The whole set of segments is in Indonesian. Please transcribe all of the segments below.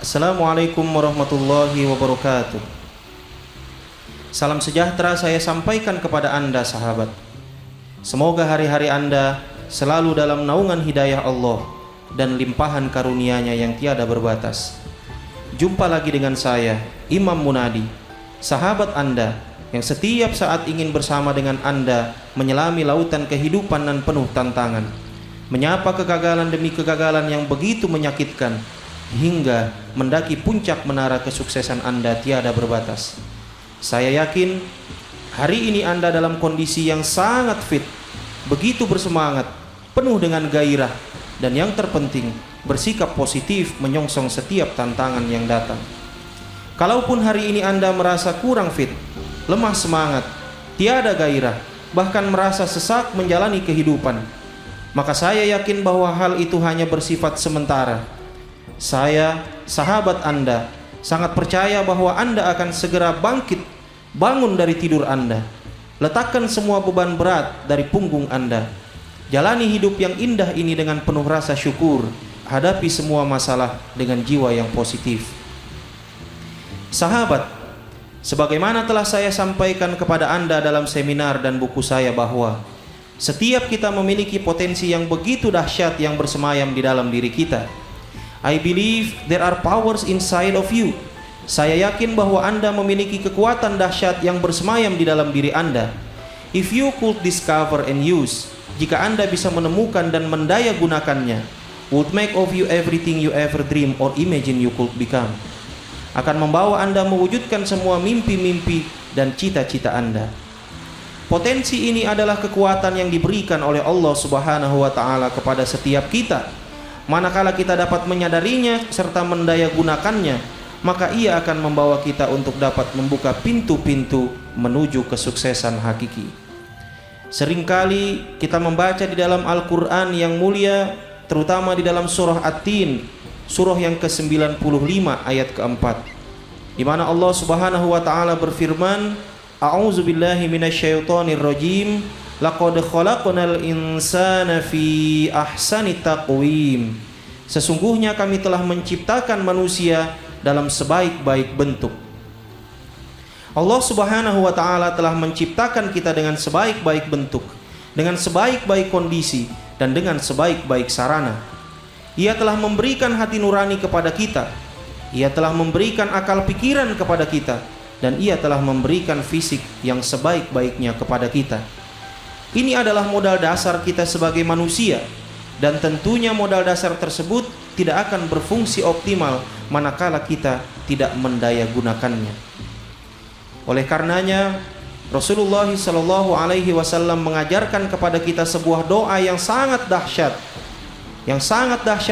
Assalamualaikum warahmatullahi wabarakatuh. Salam sejahtera saya sampaikan kepada Anda sahabat. Semoga hari-hari Anda selalu dalam naungan hidayah Allah dan limpahan karunia-Nya yang tiada berbatas. Jumpa lagi dengan saya, Imam Munadi, sahabat Anda yang setiap saat ingin bersama dengan Anda menyelami lautan kehidupan dan penuh tantangan, menyapa kegagalan demi kegagalan yang begitu menyakitkan, hingga mendaki puncak menara kesuksesan Anda tiada berbatas. Saya yakin hari ini Anda dalam kondisi yang sangat fit, begitu bersemangat, penuh dengan gairah, dan yang terpenting bersikap positif menyongsong setiap tantangan yang datang. Kalaupun hari ini Anda merasa kurang fit, lemah semangat, tiada gairah, bahkan merasa sesak menjalani kehidupan, maka saya yakin bahwa hal itu hanya bersifat sementara. Saya, sahabat Anda, sangat percaya bahwa Anda akan segera bangkit, bangun dari tidur Anda. Letakkan semua beban berat dari punggung Anda. Jalani hidup yang indah ini dengan penuh rasa syukur. Hadapi semua masalah dengan jiwa yang positif. Sahabat, sebagaimana telah saya sampaikan kepada Anda dalam seminar dan buku saya bahwa setiap kita memiliki potensi yang begitu dahsyat yang bersemayam di dalam diri kita. I believe there are powers inside of you. Saya yakin bahwa Anda memiliki kekuatan dahsyat yang bersemayam di dalam diri Anda. If you could discover and use, jika Anda bisa menemukan dan mendaya gunakannya, would make of you everything you ever dream or imagine you could become. Akan membawa Anda mewujudkan semua mimpi-mimpi dan cita-cita Anda. Potensi ini adalah kekuatan yang diberikan oleh Allah Subhanahu wa Ta'ala kepada setiap kita. Manakala kita dapat menyadarinya serta mendaya gunakannya, maka ia akan membawa kita untuk dapat membuka pintu-pintu menuju kesuksesan hakiki. Seringkali kita membaca di dalam Al-Quran yang mulia, terutama di dalam surah At-Tin, surah yang ke-95 ayat ke-4, di mana Allah Subhanahu wa Ta'ala berfirman, A'udzubillahi minasyaitonirrajim, laqad khalaqnal insana fi ahsani taqwim. Sesungguhnya kami telah menciptakan manusia dalam sebaik-baik bentuk. Allah Subhanahu wa Ta'ala telah menciptakan kita dengan sebaik-baik bentuk, dengan sebaik-baik kondisi, dan dengan sebaik-baik sarana. Ia telah memberikan hati nurani kepada kita. Ia telah memberikan akal pikiran kepada kita, dan ia telah memberikan fisik yang sebaik-baiknya kepada kita. Ini adalah modal dasar kita sebagai manusia, dan tentunya modal dasar tersebut tidak akan berfungsi optimal manakala kita tidak mendaya gunakannya. Oleh karenanya, Rasulullah SAW mengajarkan kepada kita sebuah doa yang sangat dahsyat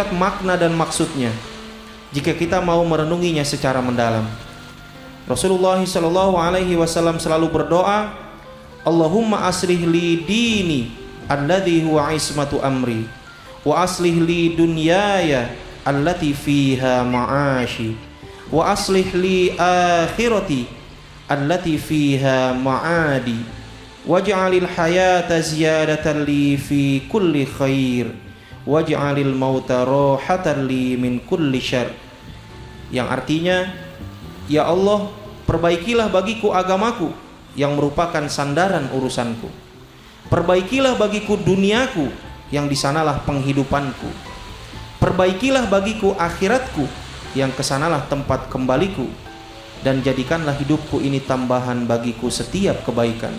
makna dan maksudnya, jika kita mau merenunginya secara mendalam. Rasulullah SAW selalu berdoa, Allahumma aslih li dini alladhi huwa ismatu amri, wa aslih li dunyaya allati fiha ma'ashi, wa aslih li akhirati allati fiha ma'adi, waj'alil hayata ziyadatan li fi kulli khair, waj'alil mauta rohatan li min kulli syarr. Yang artinya, ya Allah, perbaikilah bagiku agamaku yang merupakan sandaran urusanku. Perbaikilah bagiku duniaku yang disanalah penghidupanku. Perbaikilah bagiku akhiratku yang kesanalah tempat kembaliku. Dan jadikanlah hidupku ini tambahan bagiku setiap kebaikan.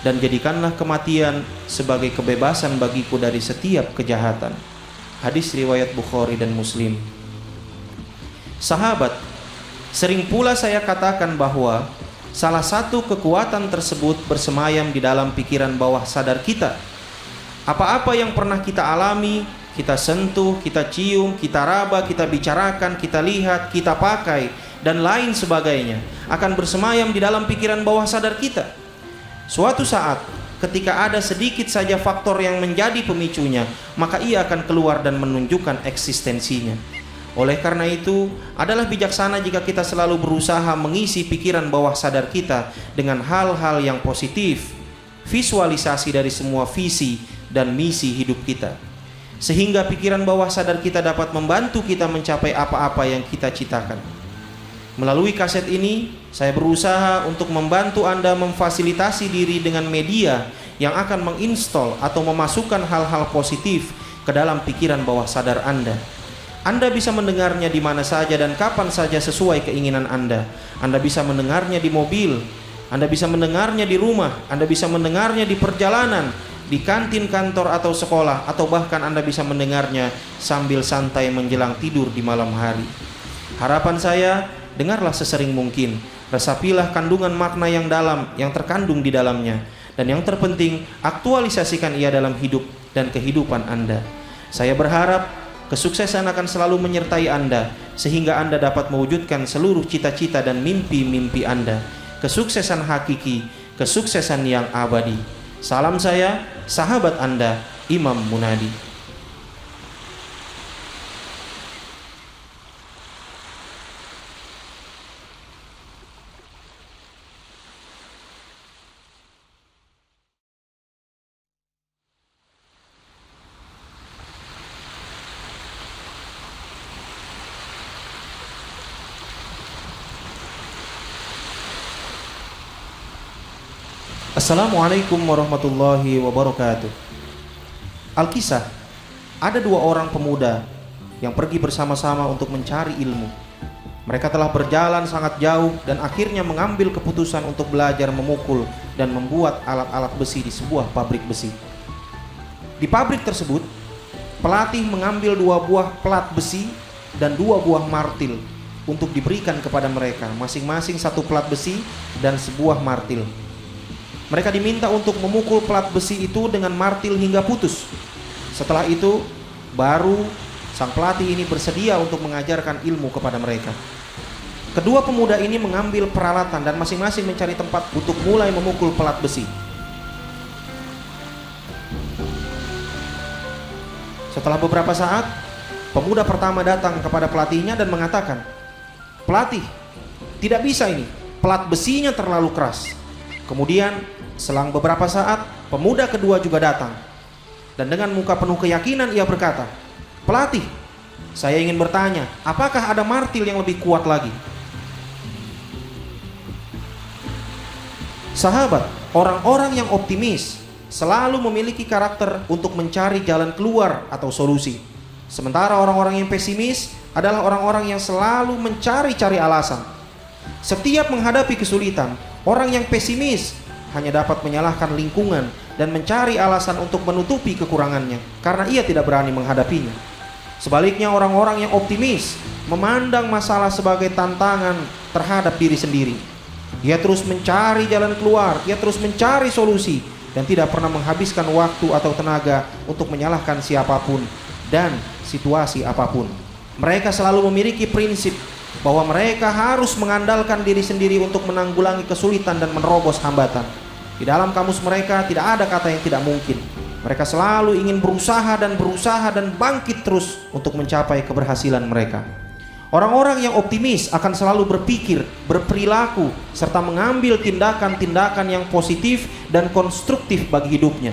Dan jadikanlah kematian sebagai kebebasan bagiku dari setiap kejahatan. Hadis riwayat Bukhari dan Muslim. Sahabat, sering pula saya katakan bahwa salah satu kekuatan tersebut bersemayam di dalam pikiran bawah sadar kita. Apa-apa yang pernah kita alami, kita sentuh, kita cium, kita raba, kita bicarakan, kita lihat, kita pakai, dan lain sebagainya akan bersemayam di dalam pikiran bawah sadar kita. Suatu saat, ketika ada sedikit saja faktor yang menjadi pemicunya, maka ia akan keluar dan menunjukkan eksistensinya. Oleh karena itu, adalah bijaksana jika kita selalu berusaha mengisi pikiran bawah sadar kita dengan hal-hal yang positif, visualisasi dari semua visi dan misi hidup kita. sehingga pikiran bawah sadar kita dapat membantu kita mencapai apa-apa yang kita citakan. Melalui kaset ini, saya berusaha untuk membantu Anda memfasilitasi diri dengan media yang akan menginstall atau memasukkan hal-hal positif ke dalam pikiran bawah sadar Anda. Anda bisa mendengarnya di mana saja dan kapan saja sesuai keinginan Anda. Anda bisa mendengarnya di mobil, Anda bisa mendengarnya di rumah, Anda bisa mendengarnya di perjalanan, di kantin kantor atau sekolah, atau bahkan Anda bisa mendengarnya sambil santai menjelang tidur di malam hari. Harapan saya, dengarlah sesering mungkin, resapilah kandungan makna yang dalam yang terkandung di dalamnya, dan yang terpenting, aktualisasikan ia dalam hidup dan kehidupan Anda. Saya berharap kesuksesan akan selalu menyertai Anda, sehingga Anda dapat mewujudkan seluruh cita-cita dan mimpi-mimpi Anda. Kesuksesan hakiki, kesuksesan yang abadi. Salam saya, sahabat Anda, Imam Munadi. Assalamualaikum warahmatullahi wabarakatuh. Alkisah, ada dua orang pemuda yang pergi bersama-sama untuk mencari ilmu. Mereka telah berjalan sangat jauh dan akhirnya mengambil keputusan untuk belajar memukul dan membuat alat-alat besi di sebuah pabrik besi. Di pabrik tersebut, pelatih mengambil 2 buah pelat besi dan 2 buah martil untuk diberikan kepada mereka, masing-masing 1 pelat besi dan sebuah martil. Mereka diminta untuk memukul pelat besi itu dengan martil hingga putus. Setelah itu, baru sang pelatih ini bersedia untuk mengajarkan ilmu kepada mereka. Kedua pemuda ini mengambil peralatan dan masing-masing mencari tempat untuk mulai memukul pelat besi. Setelah beberapa saat, pemuda pertama datang kepada pelatihnya dan mengatakan, "Pelatih, tidak bisa ini, pelat besinya terlalu keras." Kemudian selang beberapa saat, pemuda kedua juga datang. Dan dengan muka penuh keyakinan ia berkata, "Pelatih, saya ingin bertanya, apakah ada martil yang lebih kuat lagi?" Sahabat, orang-orang yang optimis selalu memiliki karakter untuk mencari jalan keluar atau solusi. Sementara orang-orang yang pesimis adalah orang-orang yang selalu mencari-cari alasan. Setiap menghadapi kesulitan, orang yang pesimis hanya dapat menyalahkan lingkungan dan mencari alasan untuk menutupi kekurangannya karena ia tidak berani menghadapinya. Sebaliknya, orang-orang yang optimis memandang masalah sebagai tantangan terhadap diri sendiri. Ia terus mencari jalan keluar, ia terus mencari solusi dan tidak pernah menghabiskan waktu atau tenaga untuk menyalahkan siapapun dan situasi apapun. Mereka selalu memiliki prinsip bahwa mereka harus mengandalkan diri sendiri untuk menanggulangi kesulitan dan menerobos hambatan. Di dalam kamus mereka tidak ada kata yang tidak mungkin. Mereka selalu ingin berusaha dan bangkit terus untuk mencapai keberhasilan mereka. Orang-orang yang optimis akan selalu berpikir, berperilaku, serta mengambil tindakan-tindakan yang positif dan konstruktif bagi hidupnya.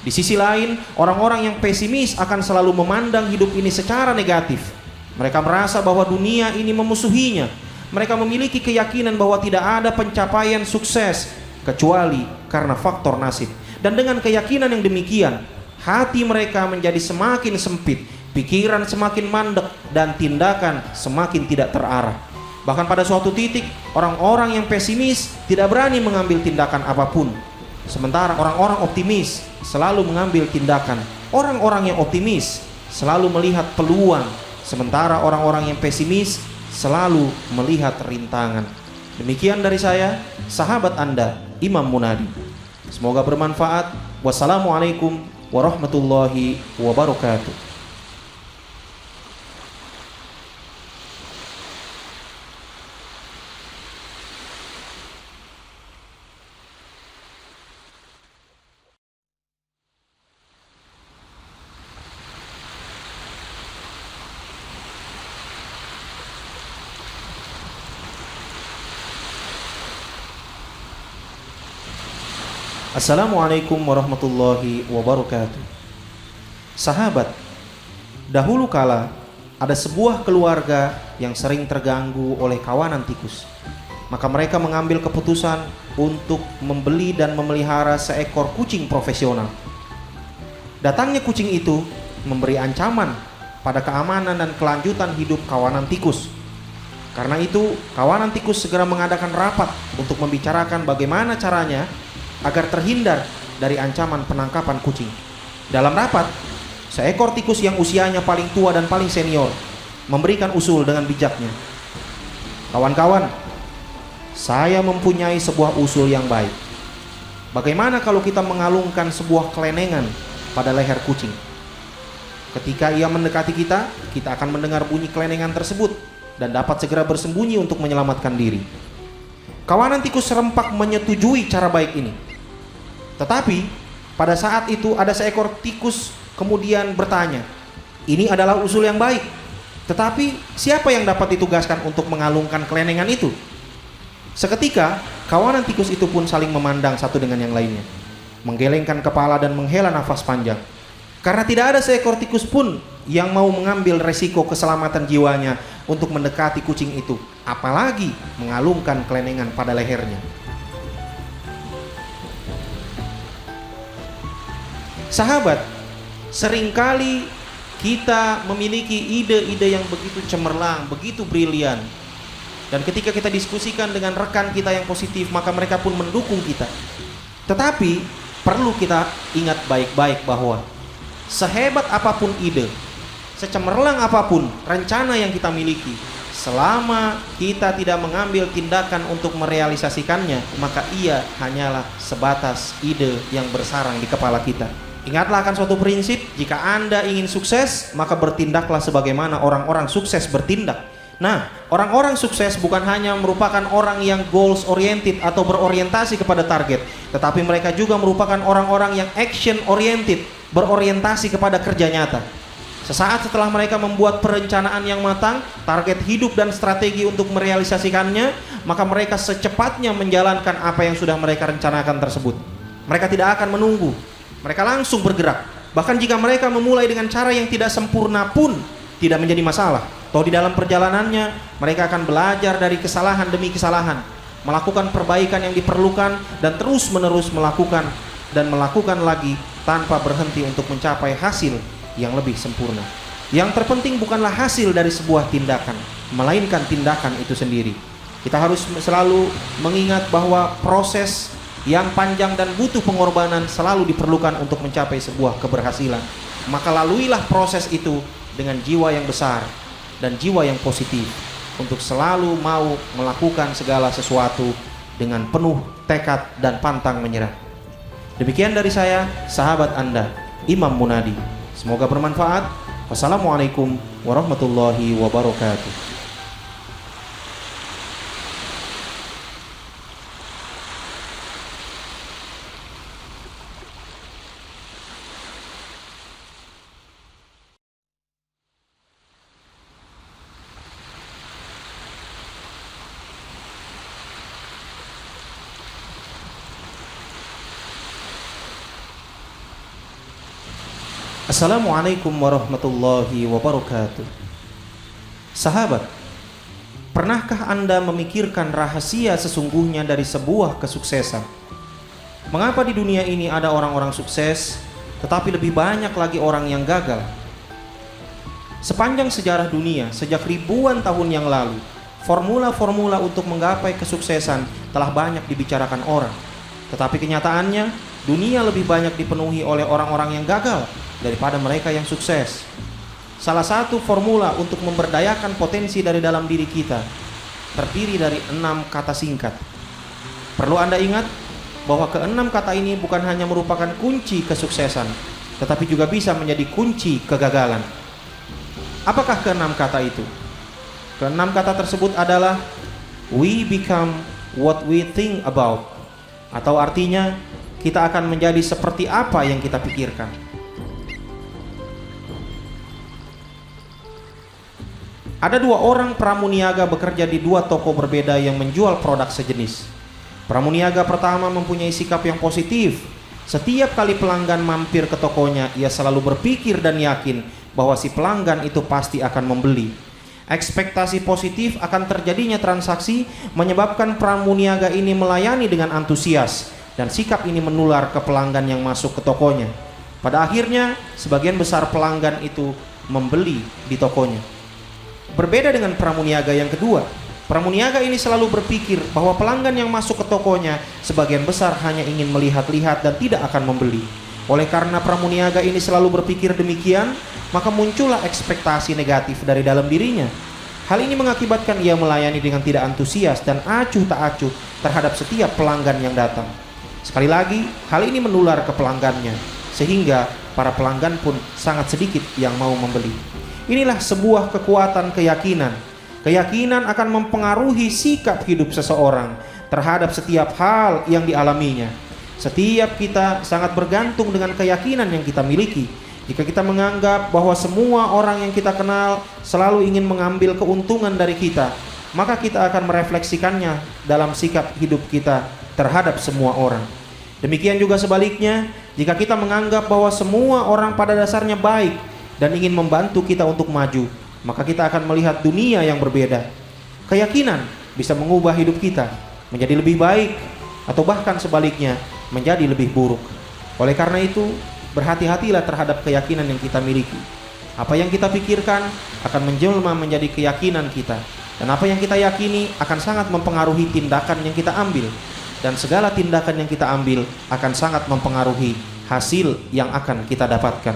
Di sisi lain, orang-orang yang pesimis akan selalu memandang hidup ini secara negatif. Mereka merasa bahwa dunia ini memusuhinya. Mereka memiliki keyakinan bahwa tidak ada pencapaian sukses kecuali karena faktor nasib. Dan dengan keyakinan yang demikian, hati mereka menjadi semakin sempit, pikiran semakin mandek, dan tindakan semakin tidak terarah. Bahkan pada suatu titik, orang-orang yang pesimis tidak berani mengambil tindakan apapun. Sementara orang-orang optimis selalu mengambil tindakan. Orang-orang yang optimis selalu melihat peluang, sementara orang-orang yang pesimis selalu melihat rintangan. Demikian dari saya, sahabat Anda, Imam Munadi. Semoga bermanfaat. Wassalamualaikum warahmatullahi wabarakatuh. Assalamualaikum warahmatullahi wabarakatuh. Sahabat, Dahulu kala ada sebuah keluarga yang sering terganggu oleh kawanan tikus. Maka mereka mengambil keputusan untuk membeli dan memelihara seekor kucing profesional. Datangnya kucing itu memberi ancaman pada keamanan dan kelanjutan hidup kawanan tikus. Karena itu, kawanan tikus segera mengadakan rapat untuk membicarakan bagaimana caranya agar terhindar dari ancaman penangkapan kucing. Dalam rapat, seekor tikus yang usianya paling tua dan paling senior memberikan usul dengan bijaknya. Kawan-kawan, saya mempunyai sebuah usul yang baik. Bagaimana kalau kita mengalungkan sebuah kelenengan pada leher kucing? Ketika ia mendekati kita, kita akan mendengar bunyi kelenengan tersebut dan dapat segera bersembunyi untuk menyelamatkan diri. Kawanan tikus serempak menyetujui cara baik ini. Tetapi pada saat itu ada seekor tikus kemudian bertanya, ini adalah usul yang baik, tetapi siapa yang dapat ditugaskan untuk mengalungkan kelenengan itu? Seketika kawanan tikus itu pun saling memandang satu dengan yang lainnya, menggelengkan kepala dan menghela nafas panjang. Karena tidak ada seekor tikus pun yang mau mengambil resiko keselamatan jiwanya untuk mendekati kucing itu, apalagi mengalungkan kelenengan pada lehernya. Sahabat, seringkali kita memiliki ide-ide yang begitu cemerlang, begitu brilian. Dan ketika kita diskusikan dengan rekan kita yang positif, maka mereka pun mendukung kita. Tetapi perlu kita ingat baik-baik bahwa sehebat apapun ide, secemerlang apapun rencana yang kita miliki, selama kita tidak mengambil tindakan untuk merealisasikannya, maka ia hanyalah sebatas ide yang bersarang di kepala kita. Ingatlah akan suatu prinsip, jika Anda ingin sukses, maka bertindaklah sebagaimana orang-orang sukses bertindak. Nah, orang-orang sukses bukan hanya merupakan orang yang goals oriented atau berorientasi kepada target, tetapi mereka juga merupakan orang-orang yang action oriented, berorientasi kepada kerja nyata. Sesaat setelah mereka membuat perencanaan yang matang, target hidup dan strategi untuk merealisasikannya, maka mereka secepatnya menjalankan apa yang sudah mereka rencanakan tersebut. Mereka tidak akan menunggu, mereka langsung bergerak. Bahkan jika mereka memulai dengan cara yang tidak sempurna pun tidak menjadi masalah. Toh di dalam perjalanannya mereka akan belajar dari kesalahan demi kesalahan, melakukan perbaikan yang diperlukan, dan terus menerus melakukan dan melakukan lagi tanpa berhenti untuk mencapai hasil yang lebih sempurna. Yang terpenting bukanlah hasil dari sebuah tindakan, melainkan tindakan itu sendiri. Kita harus selalu mengingat bahwa proses yang panjang dan butuh pengorbanan selalu diperlukan untuk mencapai sebuah keberhasilan. Maka laluilah proses itu dengan jiwa yang besar dan jiwa yang positif, untuk selalu mau melakukan segala sesuatu dengan penuh tekad dan pantang menyerah. Demikian dari saya, sahabat Anda, Imam Munadi. Semoga bermanfaat. Wassalamualaikum warahmatullahi wabarakatuh. Assalamualaikum warahmatullahi wabarakatuh. Sahabat, pernahkah Anda memikirkan rahasia sesungguhnya dari sebuah kesuksesan? Mengapa di dunia ini ada orang-orang sukses, tetapi lebih banyak lagi orang yang gagal? Sepanjang sejarah dunia, sejak ribuan tahun yang lalu, formula-formula untuk menggapai kesuksesan telah banyak dibicarakan orang. Tetapi kenyataannya, dunia lebih banyak dipenuhi oleh orang-orang yang gagal daripada mereka yang sukses. Salah satu formula untuk memberdayakan potensi dari dalam diri kita terdiri dari 6 kata singkat. Perlu Anda ingat bahwa ke-6 kata ini bukan hanya merupakan kunci kesuksesan, tetapi juga bisa menjadi kunci kegagalan. Apakah ke-6 kata itu? Ke-6 kata tersebut adalah we become what we think about, atau artinya kita akan menjadi seperti apa yang kita pikirkan. Ada 2 orang pramuniaga bekerja di 2 toko berbeda yang menjual produk sejenis. Pramuniaga pertama mempunyai sikap yang positif. Setiap kali pelanggan mampir ke tokonya, ia selalu berpikir dan yakin bahwa si pelanggan itu pasti akan membeli. Ekspektasi positif akan terjadinya transaksi menyebabkan pramuniaga ini melayani dengan antusias, dan sikap ini menular ke pelanggan yang masuk ke tokonya. Pada akhirnya, sebagian besar pelanggan itu membeli di tokonya. Berbeda dengan pramuniaga yang kedua, pramuniaga ini selalu berpikir bahwa pelanggan yang masuk ke tokonya sebagian besar hanya ingin melihat-lihat dan tidak akan membeli. Oleh karena pramuniaga ini selalu berpikir demikian, maka muncullah ekspektasi negatif dari dalam dirinya. Hal ini mengakibatkan ia melayani dengan tidak antusias dan acuh tak acuh terhadap setiap pelanggan yang datang. Sekali lagi, hal ini menular ke pelanggannya, sehingga para pelanggan pun sangat sedikit yang mau membeli. Inilah sebuah kekuatan keyakinan. Keyakinan akan mempengaruhi sikap hidup seseorang terhadap setiap hal yang dialaminya. Setiap kita sangat bergantung dengan keyakinan yang kita miliki. Jika kita menganggap bahwa semua orang yang kita kenal selalu ingin mengambil keuntungan dari kita, maka kita akan merefleksikannya dalam sikap hidup kita terhadap semua orang. Demikian juga sebaliknya, jika kita menganggap bahwa semua orang pada dasarnya baik dan ingin membantu kita untuk maju, maka kita akan melihat dunia yang berbeda. Keyakinan bisa mengubah hidup kita menjadi lebih baik, atau bahkan sebaliknya menjadi lebih buruk. Oleh karena itu, berhati-hatilah terhadap keyakinan yang kita miliki. Apa yang kita pikirkan akan menjelma menjadi keyakinan kita, dan apa yang kita yakini akan sangat mempengaruhi tindakan yang kita ambil, dan segala tindakan yang kita ambil akan sangat mempengaruhi hasil yang akan kita dapatkan.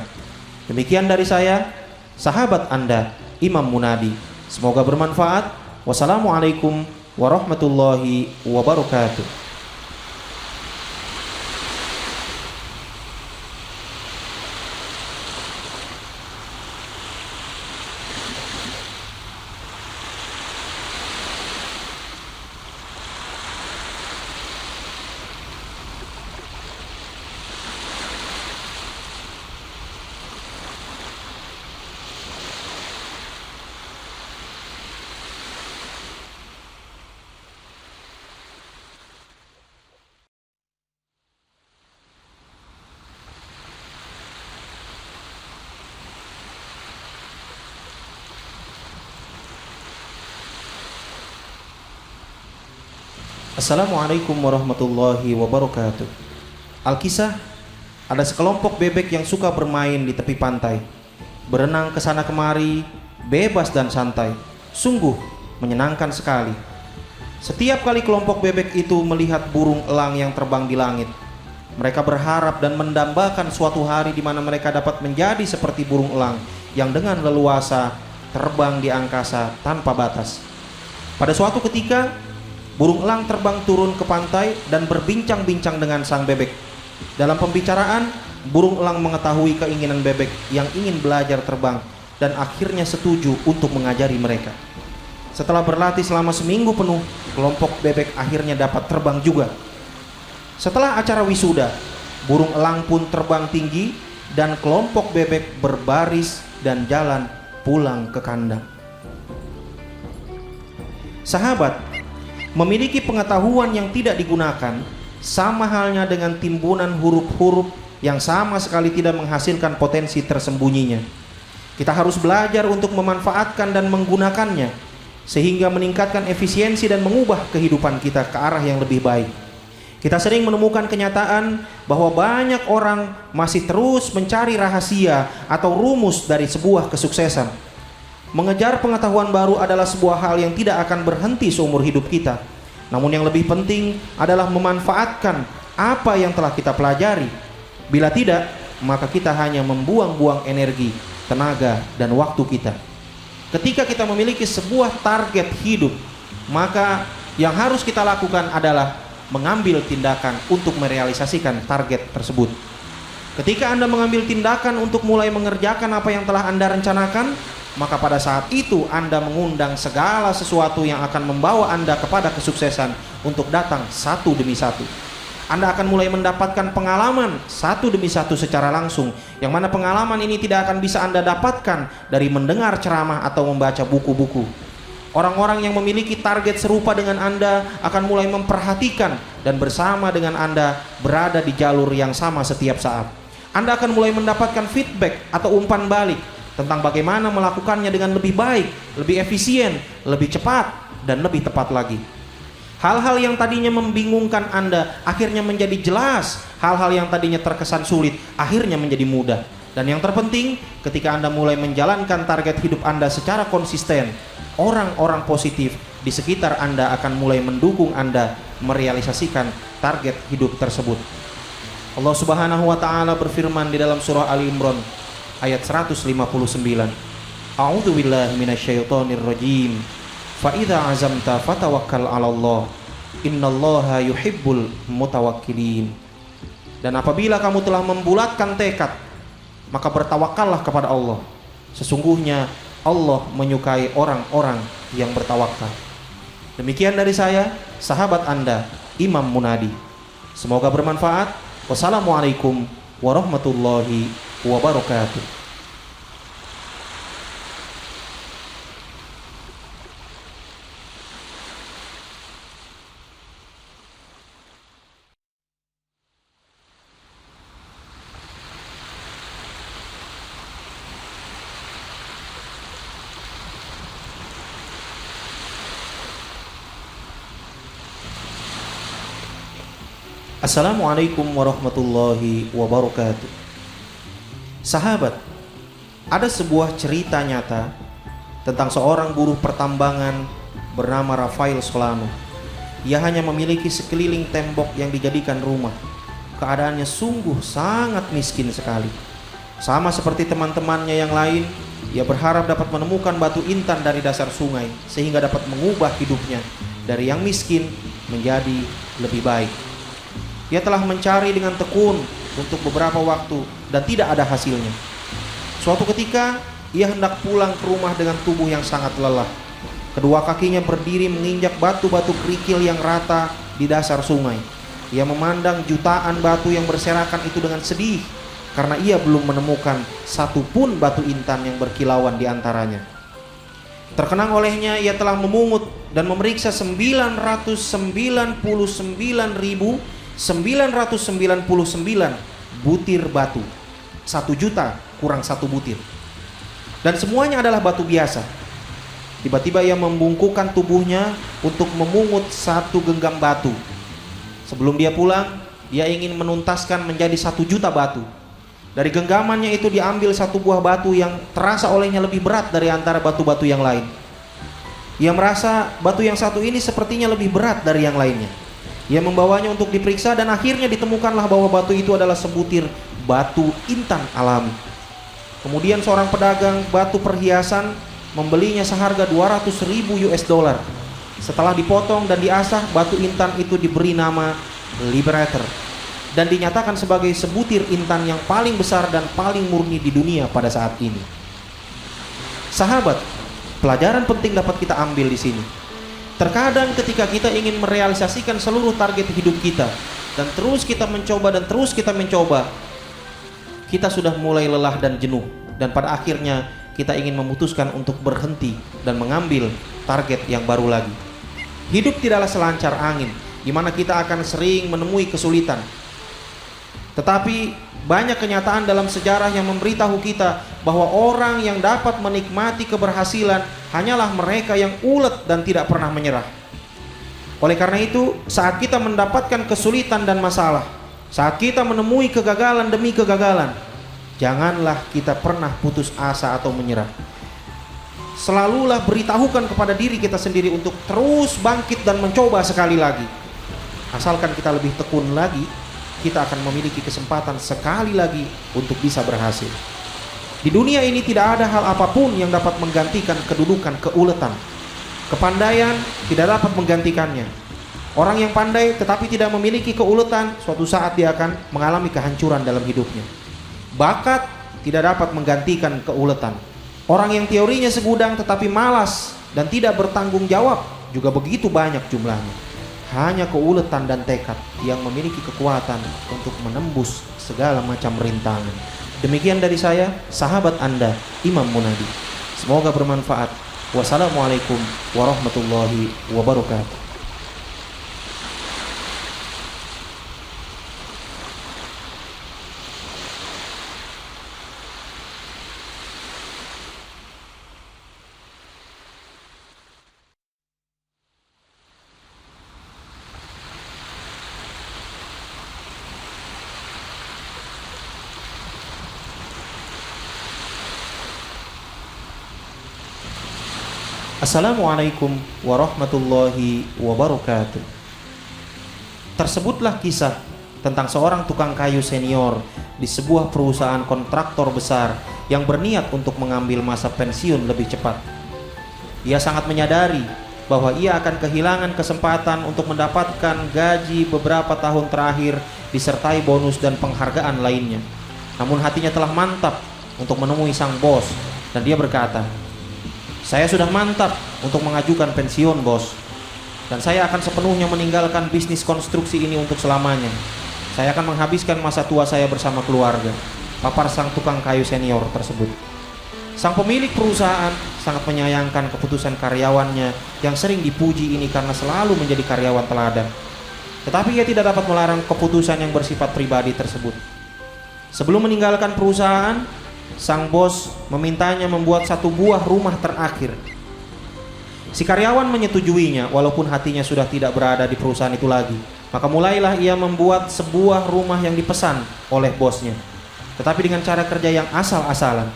Demikian dari saya, sahabat Anda, Imam Munadi. Semoga bermanfaat. Wassalamualaikum warahmatullahi wabarakatuh. Assalamualaikum warahmatullahi wabarakatuh. Alkisah, ada sekelompok bebek yang suka bermain di tepi pantai, berenang ke sana kemari, bebas dan santai. Sungguh menyenangkan sekali. Setiap kali kelompok bebek itu melihat burung elang yang terbang di langit, mereka berharap dan mendambakan suatu hari di mana mereka dapat menjadi seperti burung elang yang dengan leluasa terbang di angkasa tanpa batas. Pada suatu ketika, burung elang terbang turun ke pantai dan berbincang-bincang dengan sang bebek. Dalam pembicaraan, burung elang mengetahui keinginan bebek yang ingin belajar terbang dan akhirnya setuju untuk mengajari mereka. Setelah berlatih selama seminggu penuh, kelompok bebek akhirnya dapat terbang juga. Setelah acara wisuda, burung elang pun terbang tinggi dan kelompok bebek berbaris dan jalan pulang ke kandang. Sahabat, memiliki pengetahuan yang tidak digunakan sama halnya dengan timbunan huruf-huruf yang sama sekali tidak menghasilkan potensi tersembunyinya. Kita harus belajar untuk memanfaatkan dan menggunakannya sehingga meningkatkan efisiensi dan mengubah kehidupan kita ke arah yang lebih baik. Kita sering menemukan kenyataan bahwa banyak orang masih terus mencari rahasia atau rumus dari sebuah kesuksesan. Mengejar pengetahuan baru adalah sebuah hal yang tidak akan berhenti seumur hidup kita. Namun yang lebih penting adalah memanfaatkan apa yang telah kita pelajari. Bila tidak, maka kita hanya membuang-buang energi, tenaga, dan waktu kita. Ketika kita memiliki sebuah target hidup, maka yang harus kita lakukan adalah mengambil tindakan untuk merealisasikan target tersebut. Ketika Anda mengambil tindakan untuk mulai mengerjakan apa yang telah Anda rencanakan, maka pada saat itu Anda mengundang segala sesuatu yang akan membawa Anda kepada kesuksesan untuk datang satu demi satu. Anda akan mulai mendapatkan pengalaman satu demi satu secara langsung, yang mana pengalaman ini tidak akan bisa Anda dapatkan dari mendengar ceramah atau membaca buku-buku. Orang-orang yang memiliki target serupa dengan Anda akan mulai memperhatikan dan bersama dengan Anda berada di jalur yang sama setiap saat. Anda akan mulai mendapatkan feedback atau umpan balik tentang bagaimana melakukannya dengan lebih baik, lebih efisien, lebih cepat, dan lebih tepat lagi. Hal-hal yang tadinya membingungkan Anda akhirnya menjadi jelas. Hal-hal yang tadinya terkesan sulit akhirnya menjadi mudah. Dan yang terpenting, ketika Anda mulai menjalankan target hidup Anda secara konsisten, orang-orang positif di sekitar Anda akan mulai mendukung Anda merealisasikan target hidup tersebut. Allah Subhanahu wa taala berfirman di dalam surah Ali Imran ayat 159. A'udzu billahi minasyaitonir rajim. Fa idza azamta fatawakkal 'alallah. Innallaha yuhibbul mutawakkilin. Dan apabila kamu telah membulatkan tekad, maka bertawakallah kepada Allah. Sesungguhnya Allah menyukai orang-orang yang bertawakal. Demikian dari saya, sahabat Anda, Imam Munadi. Semoga bermanfaat. Wassalamualaikum warahmatullahi wabarakatuh. Assalamualaikum warahmatullahi wabarakatuh. Sahabat, ada sebuah cerita nyata tentang seorang buruh pertambangan bernama Rafael Solano. Ia hanya memiliki sekeliling tembok yang dijadikan rumah. Keadaannya sungguh sangat miskin sekali. Sama seperti teman-temannya yang lain, ia berharap dapat menemukan batu intan dari dasar sungai sehingga dapat mengubah hidupnya dari yang miskin menjadi lebih baik. Ia telah mencari dengan tekun untuk beberapa waktu dan tidak ada hasilnya. Suatu ketika, ia hendak pulang ke rumah dengan tubuh yang sangat lelah. Kedua kakinya berdiri menginjak batu-batu kerikil yang rata di dasar sungai. Ia memandang jutaan batu yang berserakan itu dengan sedih karena ia belum menemukan satu pun batu intan yang berkilauan di antaranya. Terkenang olehnya, ia telah memungut dan memeriksa 999.999 butir batu. 1 juta kurang 1 butir. Dan semuanya adalah batu biasa. Tiba-tiba ia membungkukkan tubuhnya untuk memungut 1 genggam batu. Sebelum dia pulang, dia ingin menuntaskan menjadi 1 juta batu. Dari genggamannya itu diambil 1 buah batu yang terasa olehnya lebih berat dari antara batu-batu yang lain. Ia merasa batu yang satu ini sepertinya lebih berat dari yang lainnya. Ia membawanya untuk diperiksa dan akhirnya ditemukanlah bahwa batu itu adalah sebutir batu intan alami. Kemudian seorang pedagang batu perhiasan membelinya seharga 200.000 US dollar. Setelah dipotong dan diasah, batu intan itu diberi nama Liberator dan dinyatakan sebagai sebutir intan yang paling besar dan paling murni di dunia pada saat ini. Sahabat, pelajaran penting dapat kita ambil di sini. Terkadang ketika kita ingin merealisasikan seluruh target hidup kita dan terus kita mencoba dan terus kita mencoba, kita sudah mulai lelah dan jenuh, dan pada akhirnya kita ingin memutuskan untuk berhenti dan mengambil target yang baru lagi. Hidup tidaklah selancar angin, di mana kita akan sering menemui kesulitan. Tetapi banyak kenyataan dalam sejarah yang memberitahu kita bahwa orang yang dapat menikmati keberhasilan hanyalah mereka yang ulet dan tidak pernah menyerah. Oleh karena itu, saat kita mendapatkan kesulitan dan masalah, saat kita menemui kegagalan demi kegagalan, janganlah kita pernah putus asa atau menyerah. Selalulah beritahukan kepada diri kita sendiri untuk terus bangkit dan mencoba sekali lagi. Asalkan kita lebih tekun lagi, kita akan memiliki kesempatan sekali lagi untuk bisa berhasil. Di dunia ini tidak ada hal apapun yang dapat menggantikan kedudukan keuletan. Kepandaian tidak dapat menggantikannya. Orang yang pandai tetapi tidak memiliki keuletan, suatu saat dia akan mengalami kehancuran dalam hidupnya. Bakat tidak dapat menggantikan keuletan. Orang yang teorinya segudang tetapi malas dan tidak bertanggung jawab juga begitu banyak jumlahnya. Hanya keuletan dan tekad yang memiliki kekuatan untuk menembus segala macam rintangan. Demikian dari saya, sahabat Anda, Imam Munadi. Semoga bermanfaat. Wassalamualaikum warahmatullahi wabarakatuh. Assalamualaikum warahmatullahi wabarakatuh. Tersebutlah kisah tentang seorang tukang kayu senior di sebuah perusahaan kontraktor besar yang berniat untuk mengambil masa pensiun lebih cepat. Ia sangat menyadari bahwa ia akan kehilangan kesempatan untuk mendapatkan gaji beberapa tahun terakhir disertai bonus dan penghargaan lainnya. Namun hatinya telah mantap untuk menemui sang bos dan dia berkata, "Saya sudah mantap untuk mengajukan pensiun, bos. Dan saya akan sepenuhnya meninggalkan bisnis konstruksi ini untuk selamanya. Saya akan menghabiskan masa tua saya bersama keluarga," papar sang tukang kayu senior tersebut. Sang pemilik perusahaan sangat menyayangkan keputusan karyawannya yang sering dipuji ini karena selalu menjadi karyawan teladan. Tetapi ia tidak dapat melarang keputusan yang bersifat pribadi tersebut. Sebelum meninggalkan perusahaan, sang bos memintanya membuat satu buah rumah terakhir. Si karyawan menyetujuinya walaupun hatinya sudah tidak berada di perusahaan itu lagi. Maka mulailah ia membuat sebuah rumah yang dipesan oleh bosnya, tetapi dengan cara kerja yang asal-asalan.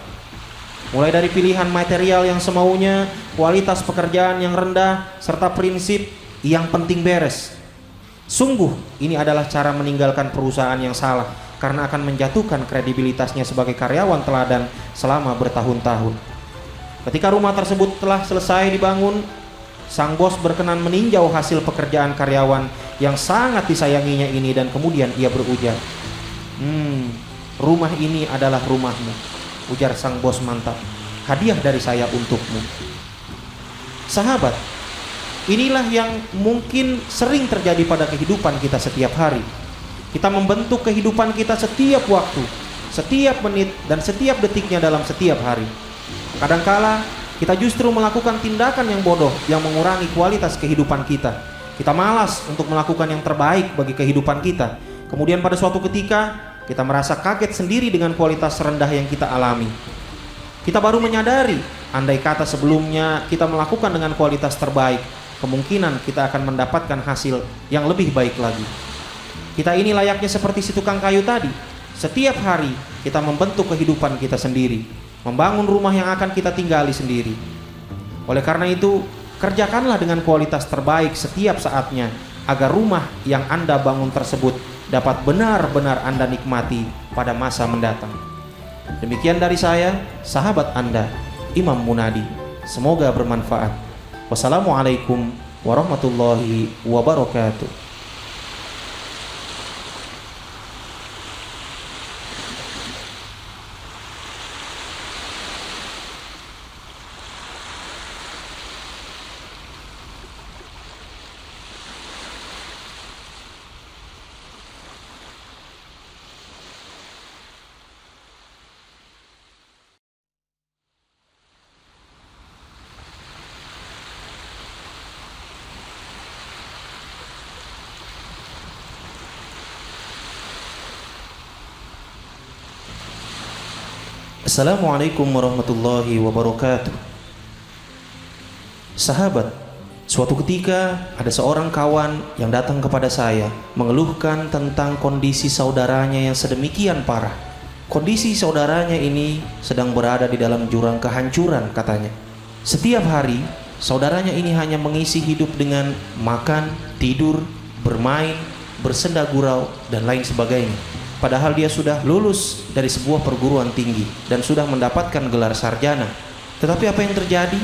Mulai dari pilihan material yang semaunya, kualitas pekerjaan yang rendah, serta prinsip yang penting beres. Sungguh ini adalah cara meninggalkan perusahaan yang salah, karena akan menjatuhkan kredibilitasnya sebagai karyawan teladan selama bertahun-tahun. Ketika rumah tersebut telah selesai dibangun, sang bos berkenan meninjau hasil pekerjaan karyawan yang sangat disayanginya ini dan kemudian ia berujar, "Rumah ini adalah rumahmu," ujar sang bos mantap. "Hadiah dari saya untukmu." Sahabat, inilah yang mungkin sering terjadi pada kehidupan kita setiap hari. Kita membentuk kehidupan kita setiap waktu, setiap menit, dan setiap detiknya dalam setiap hari. Kadangkala kita justru melakukan tindakan yang bodoh yang mengurangi kualitas kehidupan kita. Kita malas untuk melakukan yang terbaik bagi kehidupan kita. Kemudian pada suatu ketika kita merasa kaget sendiri dengan kualitas rendah yang kita alami. Kita baru menyadari, andai kata sebelumnya kita melakukan dengan kualitas terbaik, kemungkinan kita akan mendapatkan hasil yang lebih baik lagi. Kita ini layaknya seperti si tukang kayu tadi. Setiap hari kita membentuk kehidupan kita sendiri, membangun rumah yang akan kita tinggali sendiri. Oleh karena itu, kerjakanlah dengan kualitas terbaik setiap saatnya, agar rumah yang Anda bangun tersebut dapat benar-benar Anda nikmati pada masa mendatang. Demikian dari saya, sahabat Anda, Imam Munadi. Semoga bermanfaat. Wassalamualaikum warahmatullahi wabarakatuh. Assalamualaikum warahmatullahi wabarakatuh. Sahabat, suatu ketika ada seorang kawan yang datang kepada saya mengeluhkan tentang kondisi saudaranya yang sedemikian parah. Kondisi saudaranya ini sedang berada di dalam jurang kehancuran katanya. Setiap hari saudaranya ini hanya mengisi hidup dengan makan, tidur, bermain, bersenda gurau, dan lain sebagainya. Padahal dia sudah lulus dari sebuah perguruan tinggi dan sudah mendapatkan gelar sarjana. Tetapi apa yang terjadi?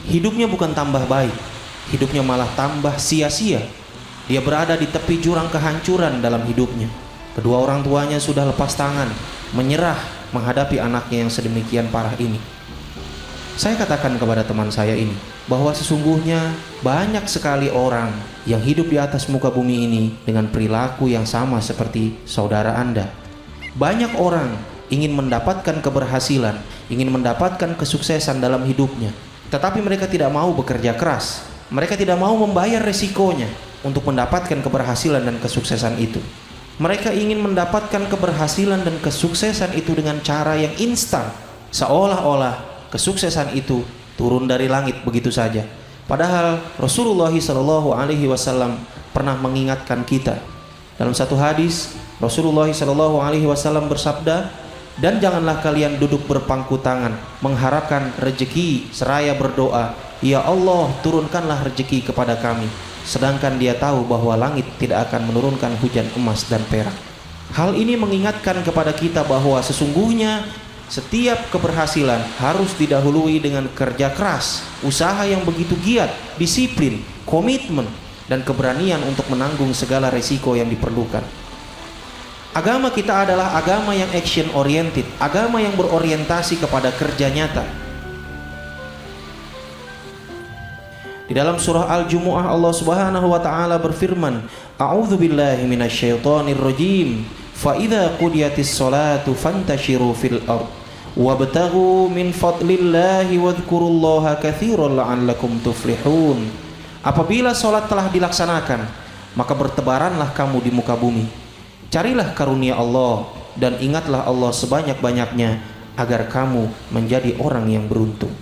Hidupnya bukan tambah baik, hidupnya malah tambah sia-sia. Dia berada di tepi jurang kehancuran dalam hidupnya. Kedua orang tuanya sudah lepas tangan, menyerah menghadapi anaknya yang sedemikian parah ini. Saya katakan kepada teman saya ini bahwa sesungguhnya banyak sekali orang yang hidup di atas muka bumi ini dengan perilaku yang sama seperti saudara Anda. Banyak orang ingin mendapatkan keberhasilan, ingin mendapatkan kesuksesan dalam hidupnya, tetapi mereka tidak mau bekerja keras. Mereka tidak mau membayar resikonya untuk mendapatkan keberhasilan dan kesuksesan itu. Mereka ingin mendapatkan keberhasilan dan kesuksesan itu dengan cara yang instan, seolah-olah kesuksesan itu turun dari langit begitu saja. Padahal Rasulullah SAW pernah mengingatkan kita. Dalam satu hadis, Rasulullah SAW bersabda, "Dan janganlah kalian duduk berpangku tangan mengharapkan rezeki seraya berdoa "Ya Allah, turunkanlah rezeki kepada kami." Sedangkan dia tahu bahwa langit tidak akan menurunkan hujan emas dan perak. Hal ini mengingatkan kepada kita bahwa sesungguhnya setiap keberhasilan harus didahului dengan kerja keras, usaha yang begitu giat, disiplin, komitmen, dan keberanian untuk menanggung segala risiko yang diperlukan. Agama kita adalah agama yang action oriented, agama yang berorientasi kepada kerja nyata. Di dalam surah Al-Jumu'ah Allah Subhanahu wa taala berfirman, "A'udzu billahi minasyaitonir rajim. Fa idza qudiyatis sholatu fantashiru fil ard wabtaghu min fadlillahi wadhkurullaha katsiran la'allakum tuflihun." Apabila salat telah dilaksanakan, maka bertebaranlah kamu di muka bumi. Carilah karunia Allah dan ingatlah Allah sebanyak-banyaknya agar kamu menjadi orang yang beruntung.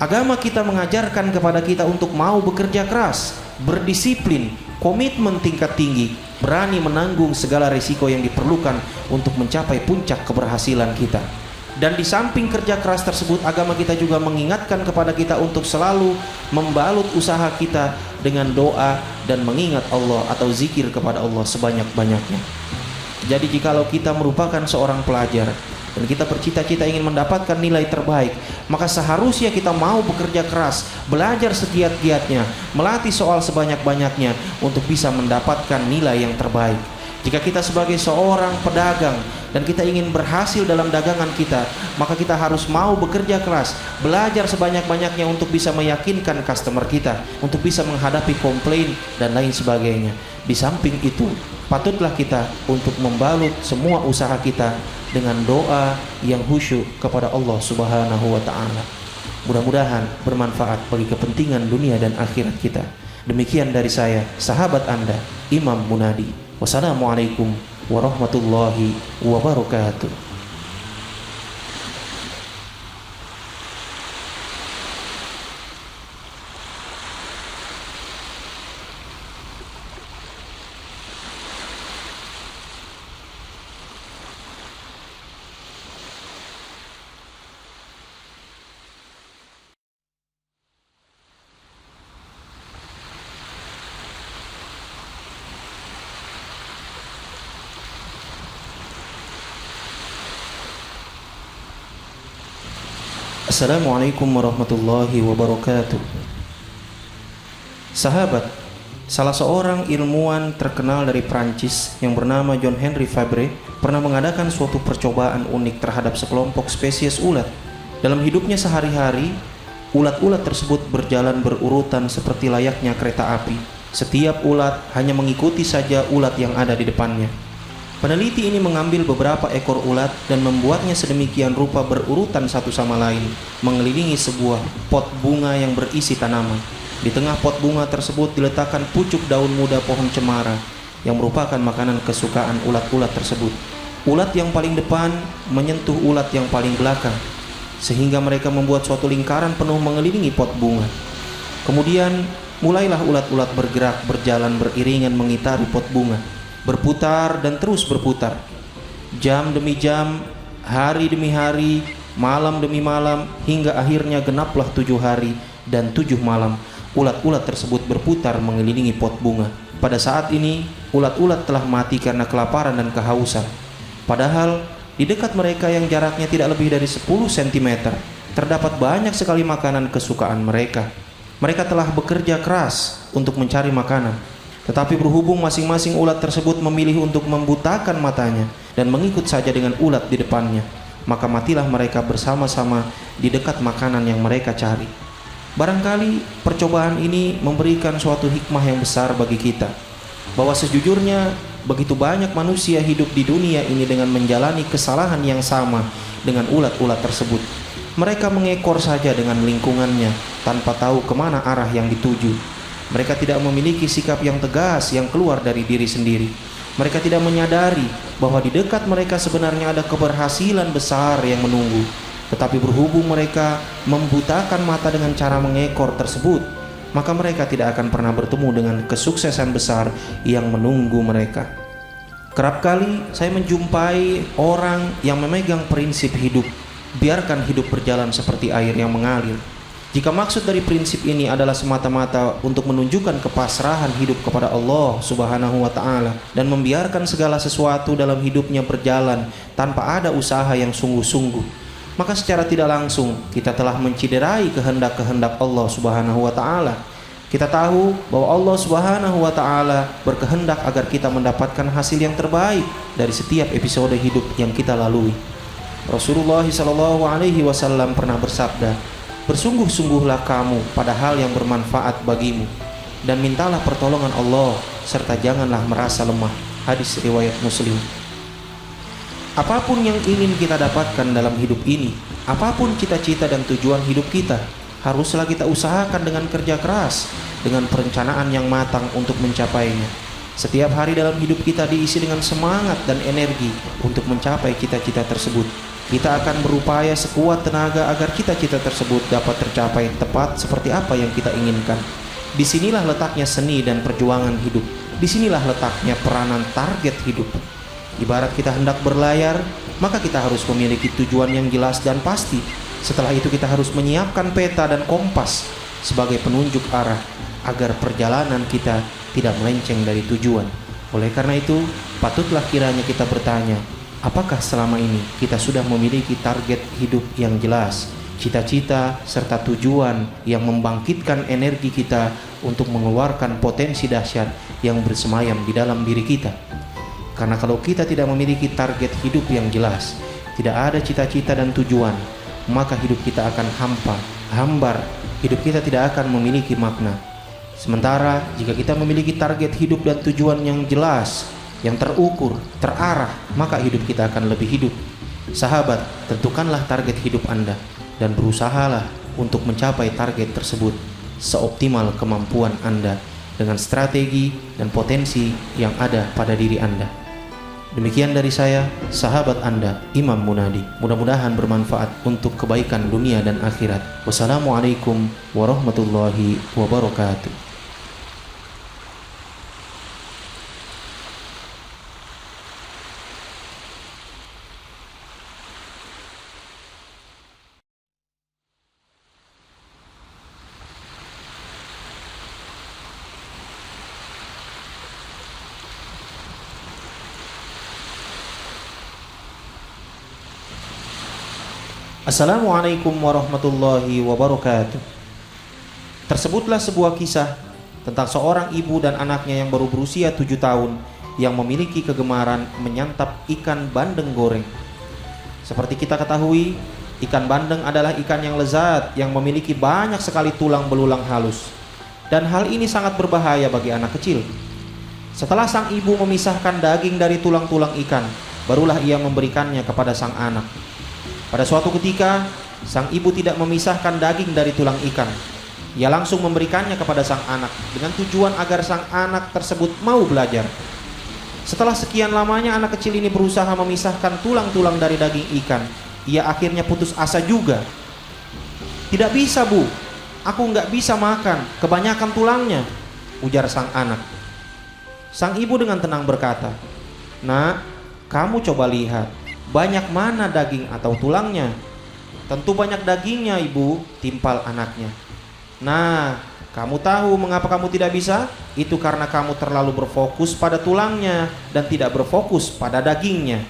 Agama kita mengajarkan kepada kita untuk mau bekerja keras, berdisiplin, komitmen tingkat tinggi, berani menanggung segala risiko yang diperlukan untuk mencapai puncak keberhasilan kita. Dan di samping kerja keras tersebut, agama kita juga mengingatkan kepada kita untuk selalu membalut usaha kita dengan doa dan mengingat Allah atau zikir kepada Allah sebanyak-banyaknya. Jadi jikalau kita merupakan seorang pelajar dan kita bercita-cita ingin mendapatkan nilai terbaik, maka seharusnya kita mau bekerja keras, belajar segiat-giatnya, melatih soal sebanyak-banyaknya untuk bisa mendapatkan nilai yang terbaik. Jika kita sebagai seorang pedagang dan kita ingin berhasil dalam dagangan kita, maka kita harus mau bekerja keras, belajar sebanyak-banyaknya untuk bisa meyakinkan customer kita, untuk bisa menghadapi komplain dan lain sebagainya. Di samping itu, patutlah kita untuk membalut semua usaha kita dengan doa yang khusyuk kepada Allah Subhanahu wa taala. Mudah-mudahan bermanfaat bagi kepentingan dunia dan akhirat kita. Demikian dari saya, sahabat Anda, Imam Munadi. Wassalamualaikum warahmatullahi wabarakatuh. Assalamualaikum warahmatullahi wabarakatuh. Sahabat, salah seorang ilmuwan terkenal dari Prancis yang bernama John Henry Fabre pernah mengadakan suatu percobaan unik terhadap sekelompok spesies ulat. Dalam hidupnya sehari-hari, ulat-ulat tersebut berjalan berurutan seperti layaknya kereta api. Setiap ulat hanya mengikuti saja ulat yang ada di depannya. Peneliti ini mengambil beberapa ekor ulat dan membuatnya sedemikian rupa berurutan satu sama lain, mengelilingi sebuah pot bunga yang berisi tanaman. Di tengah pot bunga tersebut diletakkan pucuk daun muda pohon cemara yang merupakan makanan kesukaan ulat-ulat tersebut. Ulat yang paling depan menyentuh ulat yang paling belakang, sehingga mereka membuat suatu lingkaran penuh mengelilingi pot bunga. Kemudian mulailah ulat-ulat bergerak, berjalan beriringan mengitari pot bunga, berputar dan terus berputar. Jam demi jam, hari demi hari, malam demi malam, hingga akhirnya genaplah 7 hari dan 7 malam. Ulat-ulat tersebut berputar mengelilingi pot bunga. Pada saat ini, ulat-ulat telah mati karena kelaparan dan kehausan. Padahal di dekat mereka yang jaraknya tidak lebih dari 10 cm, terdapat banyak sekali makanan kesukaan mereka. Mereka telah bekerja keras untuk mencari makanan. Tetapi berhubung masing-masing ulat tersebut memilih untuk membutakan matanya dan mengikut saja dengan ulat di depannya, maka matilah mereka bersama-sama di dekat makanan yang mereka cari. Barangkali percobaan ini memberikan suatu hikmah yang besar bagi kita, bahwa sejujurnya begitu banyak manusia hidup di dunia ini dengan menjalani kesalahan yang sama dengan ulat-ulat tersebut. Mereka mengekor saja dengan lingkungannya tanpa tahu kemana arah yang dituju. Mereka tidak memiliki sikap yang tegas yang keluar dari diri sendiri. Mereka tidak menyadari bahwa di dekat mereka sebenarnya ada keberhasilan besar yang menunggu. Tetapi berhubung mereka membutakan mata dengan cara mengekor tersebut, maka mereka tidak akan pernah bertemu dengan kesuksesan besar yang menunggu mereka. Kerap kali saya menjumpai orang yang memegang prinsip hidup, biarkan hidup berjalan seperti air yang mengalir. Jika maksud dari prinsip ini adalah semata-mata untuk menunjukkan kepasrahan hidup kepada Allah Subhanahu wa Ta'ala dan membiarkan segala sesuatu dalam hidupnya berjalan tanpa ada usaha yang sungguh-sungguh, maka secara tidak langsung kita telah menciderai kehendak-kehendak Allah Subhanahu wa Ta'ala. Kita tahu bahwa Allah Subhanahu wa Ta'ala berkehendak agar kita mendapatkan hasil yang terbaik dari setiap episode hidup yang kita lalui. Rasulullah SAW pernah bersabda, "Bersungguh-sungguhlah kamu pada hal yang bermanfaat bagimu, dan mintalah pertolongan Allah, serta janganlah merasa lemah." Hadis riwayat Muslim. Apapun yang ingin kita dapatkan dalam hidup ini, apapun cita-cita dan tujuan hidup kita, haruslah kita usahakan dengan kerja keras, dengan perencanaan yang matang untuk mencapainya. Setiap hari dalam hidup kita diisi dengan semangat dan energi untuk mencapai cita-cita tersebut. Kita akan berupaya sekuat tenaga agar cita-cita tersebut dapat tercapai tepat seperti apa yang kita inginkan. Disinilah letaknya seni dan perjuangan hidup. Disinilah letaknya peranan target hidup. Ibarat kita hendak berlayar, maka kita harus memiliki tujuan yang jelas dan pasti. Setelah itu kita harus menyiapkan peta dan kompas sebagai penunjuk arah agar perjalanan kita tidak melenceng dari tujuan. Oleh karena itu, patutlah kiranya kita bertanya, apakah selama ini kita sudah memiliki target hidup yang jelas, cita-cita serta tujuan yang membangkitkan energi kita untuk mengeluarkan potensi dahsyat yang bersemayam di dalam diri kita? Karena kalau kita tidak memiliki target hidup yang jelas, tidak ada cita-cita dan tujuan, maka hidup kita akan hambar, hidup kita tidak akan memiliki makna. Sementara jika kita memiliki target hidup dan tujuan yang jelas, yang terukur, terarah, maka hidup kita akan lebih hidup. Sahabat, tentukanlah target hidup Anda dan berusahalah untuk mencapai target tersebut seoptimal kemampuan Anda dengan strategi dan potensi yang ada pada diri Anda. Demikian dari saya, sahabat Anda, Imam Munadi. Mudah-mudahan bermanfaat untuk kebaikan dunia dan akhirat. Wassalamualaikum warahmatullahi wabarakatuh. Assalamualaikum warahmatullahi wabarakatuh. Tersebutlah sebuah kisah tentang seorang ibu dan anaknya yang baru berusia 7 tahun yang memiliki kegemaran menyantap ikan bandeng goreng. Seperti kita ketahui, ikan bandeng adalah ikan yang lezat yang memiliki banyak sekali tulang belulang halus. Dan hal ini sangat berbahaya bagi anak kecil. Setelah sang ibu memisahkan daging dari tulang-tulang ikan, barulah ia memberikannya kepada sang anak. Pada suatu ketika, sang ibu tidak memisahkan daging dari tulang ikan. Ia langsung memberikannya kepada sang anak dengan tujuan agar sang anak tersebut mau belajar. Setelah sekian lamanya anak kecil ini berusaha memisahkan tulang-tulang dari daging ikan, ia akhirnya putus asa juga. "Tidak bisa, Bu. Aku nggak bisa makan, kebanyakan tulangnya," ujar sang anak. Sang ibu dengan tenang berkata, "Nak, kamu coba lihat. Banyak mana daging atau tulangnya?" "Tentu banyak dagingnya, Ibu," timpal anaknya. "Nah, kamu tahu mengapa kamu tidak bisa? Itu karena kamu terlalu berfokus pada tulangnya dan tidak berfokus pada dagingnya."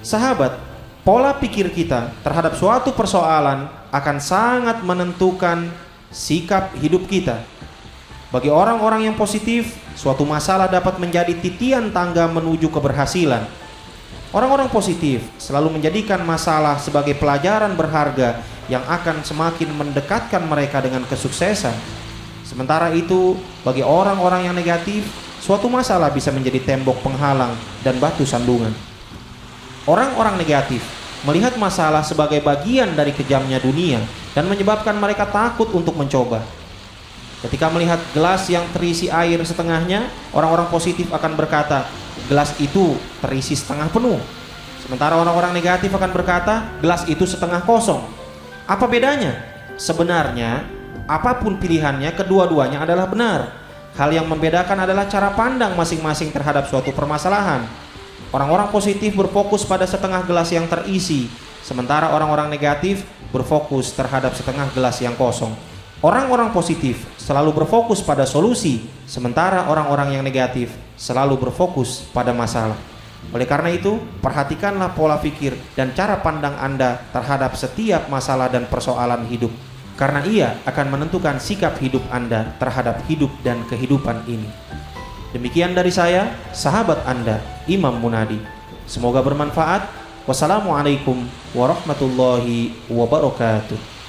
Sahabat, pola pikir kita terhadap suatu persoalan akan sangat menentukan sikap hidup kita. Bagi orang-orang yang positif, suatu masalah dapat menjadi titian tangga menuju keberhasilan. Orang-orang positif selalu menjadikan masalah sebagai pelajaran berharga yang akan semakin mendekatkan mereka dengan kesuksesan. Sementara itu, bagi orang-orang yang negatif, suatu masalah bisa menjadi tembok penghalang dan batu sandungan. Orang-orang negatif melihat masalah sebagai bagian dari kejamnya dunia dan menyebabkan mereka takut untuk mencoba. Ketika melihat gelas yang terisi air setengahnya, orang-orang positif akan berkata, gelas itu terisi setengah penuh. Sementara orang-orang negatif akan berkata, gelas itu setengah kosong. Apa bedanya? Sebenarnya, apapun pilihannya, kedua-duanya adalah benar. Hal yang membedakan adalah cara pandang masing-masing terhadap suatu permasalahan. Orang-orang positif berfokus pada setengah gelas yang terisi, Sementara orang-orang negatif berfokus terhadap setengah gelas yang kosong. Orang-orang positif selalu berfokus pada solusi, sementara orang-orang yang negatif selalu berfokus pada masalah. Oleh karena itu, perhatikanlah pola pikir dan cara pandang Anda terhadap setiap masalah dan persoalan hidup, karena ia akan menentukan sikap hidup Anda terhadap hidup dan kehidupan ini. Demikian dari saya, sahabat Anda, Imam Munadi. Semoga bermanfaat. Wassalamualaikum warahmatullahi wabarakatuh.